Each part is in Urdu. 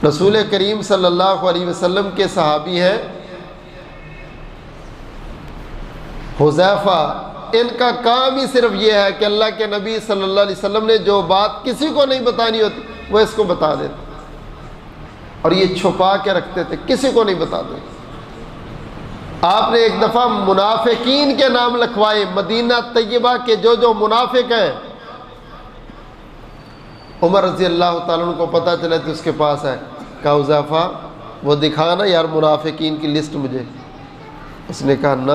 رسول کریم صلی اللہ علیہ وسلم کے صحابی ہیں حذیفہ، ان کا کام ہی صرف یہ ہے کہ اللہ کے نبی صلی اللہ علیہ وسلم نے جو بات کسی کو نہیں بتانی ہوتی وہ اس کو بتا دیتے، اور یہ چھپا کے رکھتے تھے، کسی کو نہیں بتاتے۔ آپ نے ایک دفعہ منافقین کے نام لکھوائے، مدینہ طیبہ کے جو منافق ہیں، عمر رضی اللہ تعالیٰ عنہ کو پتہ چلا تو اس کے پاس ہے، کہا حذیفہ وہ دکھانا یار منافقین کی لسٹ مجھے۔ اس نے کہا نہ،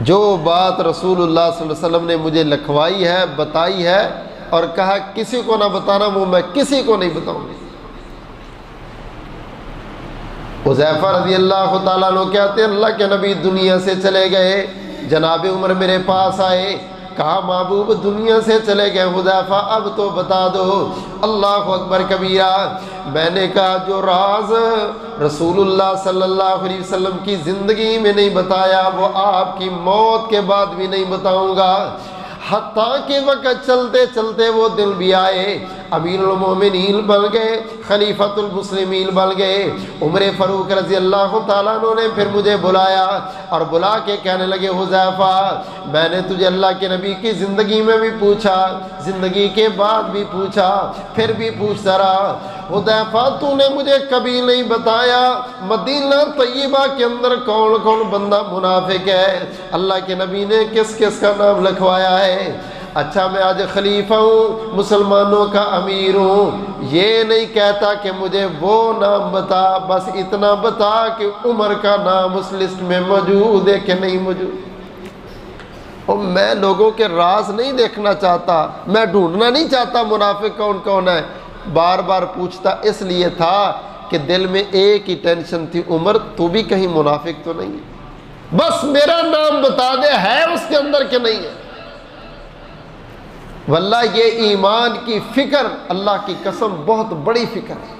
جو بات رسول اللہ صلی اللہ علیہ وسلم نے مجھے لکھوائی ہے، بتائی ہے، اور کہا کسی کو نہ بتانا، وہ میں کسی کو نہیں بتاؤں گی۔ حذیفہ رضی اللہ تعالیٰ عنہ کہتے ہیں اللہ کے نبی دنیا سے چلے گئے، جناب عمر میرے پاس آئے، کہا محبوب دنیا سے چلے گئے حذیفہ اب تو بتا دو۔ اللہ اکبر کبیرہ۔ میں نے کہا جو راز رسول اللہ صلی اللہ علیہ وسلم کی زندگی میں نہیں بتایا وہ آپ کی موت کے بعد بھی نہیں بتاؤں گا۔ حتیٰ کہ وقت چلتے چلتے وہ دل بھی آئے، امیر المومنین بن گئے، خلیفۃ المسلمین بن گئے۔ عمر فاروق رضی اللہ تعالیٰ عنہ نے پھر مجھے بلایا اور بلا کے کہنے لگے حذیفہ میں نے تجھے اللہ کے نبی کی زندگی میں بھی پوچھا، زندگی کے بعد بھی پوچھا، پھر بھی پوچھتا رہا، حذیفہ تو نے مجھے کبھی نہیں بتایا مدینہ طیبہ کے اندر کون کون بندہ منافق ہے، اللہ کے نبی نے کس کس کا نام لکھوایا ہے۔ اچھا میں آج خلیفہ ہوں، مسلمانوں کا امیر ہوں، یہ نہیں کہتا کہ مجھے وہ نام بتا، بس اتنا بتا کہ عمر کا نام اس لسٹ میں موجود ہے کہ نہیں موجود۔ اور میں لوگوں کے راز نہیں دیکھنا چاہتا، میں ڈھونڈنا نہیں چاہتا منافق کون کون ہے، بار بار پوچھتا اس لیے تھا کہ دل میں ایک ہی ٹینشن تھی، عمر تو بھی کہیں منافق تو نہیں ہے، بس میرا نام بتا دے ہے اس کے اندر کہ نہیں ہے۔ واللہ یہ ایمان کی فکر اللہ کی قسم بہت بڑی فکر ہے۔